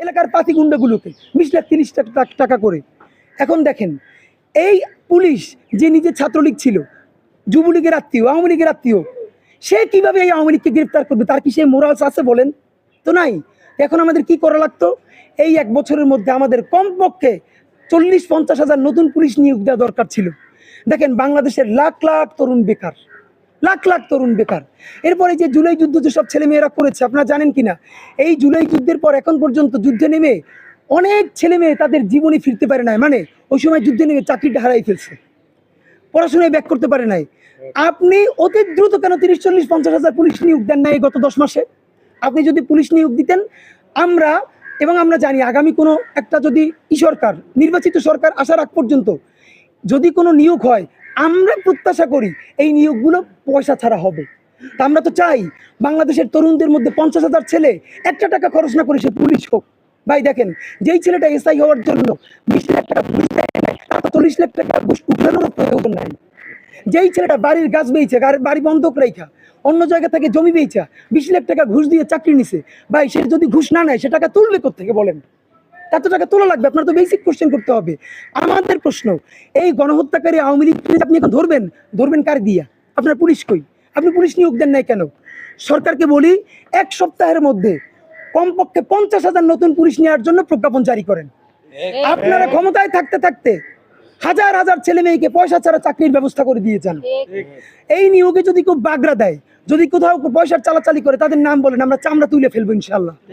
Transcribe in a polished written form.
এলাকার পাতি গুন্ডাগুলোকে 20 লাখ 30 লাখ টাকা করে। এখন দেখেন, এই পুলিশ যে নিজে ছাত্রলীগ ছিল, যুবলীগের আত্মীয়, আওয়ামী লীগের আত্মীয়, সে কিভাবে এই আওয়ামী লীগকে গ্রেফতার করবে? তার কি সেই মোরালস আছে বলেন তো? নাই। এখন আমাদের কি করা লাগতো? এই 1 বছরের মধ্যে আমাদের কমপক্ষে 40-50 হাজার নতুন পুলিশ নিয়োগ দেওয়া দরকার ছিল। দেখেন, বাংলাদেশের লাখ লাখ তরুণ বেকার, লাখ লাখ তরুণ বেকার। এরপরে যে জুলাই যুদ্ধ যেসব ছেলেমেয়েরা করেছে, আপনারা জানেন কিনা, এই জুলাই যুদ্ধের পর এখন পর্যন্ত যুদ্ধে নেমে অনেক ছেলে মেয়ে তাদের জীবনে ফিরতে পারে নাই, মানে ওই সময় যুদ্ধে নেমে চাকরিটা হারাই ফেলছে, পড়াশোনায় ব্যাক করতে পারে নাই। আপনি অতি দ্রুত কেন 30-40-50 হাজার পুলিশ নিয়োগ দেন নাই গত 10 মাসে? আপনি যদি পুলিশ নিয়োগ দিতেন, আমরা আমরা জানি আগামী কোনো একটা যদি সরকার, নির্বাচিত সরকার আসার আগ পর্যন্ত যদি কোনো নিয়োগ হয়, আমরা প্রত্যাশা করি এই নিয়োগগুলো পয়সা ছাড়া হবে। তা আমরা তো চাই বাংলাদেশের তরুণদের মধ্যে 50 হাজার ছেলে একটা টাকা খরচ না করে সে পুলিশ হোক। ভাই দেখেন, যেই ছেলেটা এসআই হওয়ার জন্য 20 লাখ টাকা পুলিশ দেয় নাই, তার তো 40 লাখ টাকা ঘুষ উঠানোর প্রয়োজন নাই। যেই ছেলেটা বাড়ির গাছ বেচে, বাড়ি বন্ধক রেখা অন্য জায়গা থেকে জমি বেচা 20 লাখ টাকা ঘুষ দিয়ে চাকরি নিছে, ভাই সে যদি ঘুষ না নেয় সে টাকা তুলবে কোত্থেকে বলেন? এত টাকা তোলা লাগবে? আপনার তো বেসিক কোশ্চেন করতে হবে। আমাদের প্রশ্ন, এই গণহত্যাকারী আওয়ামী লীগ আপনি এখন ধরবেন কার দিয়া? আপনার পুলিশ কই? আপনি পুলিশ নিয়োগ দেন নাই কেন? সরকারকে বলি, 1 সপ্তাহের মধ্যে কমপক্ষে 50 হাজার নতুন পুলিশ নেওয়ার জন্য প্রজ্ঞাপন জারি করেন। আপনারা ক্ষমতায় থাকতে থাকতে হাজার হাজার ছেলে মেয়েকে পয়সা ছাড়া চাকরির ব্যবস্থা করে দিয়েছেন। এই নিয়োগে যদি কেউ বাগড়া দেয়, যদি কোথাও পয়সার চালাচালি করে, তাদের নাম বলেন, আমরা চামড়া তুলে ফেলবো ইনশাল্লাহ।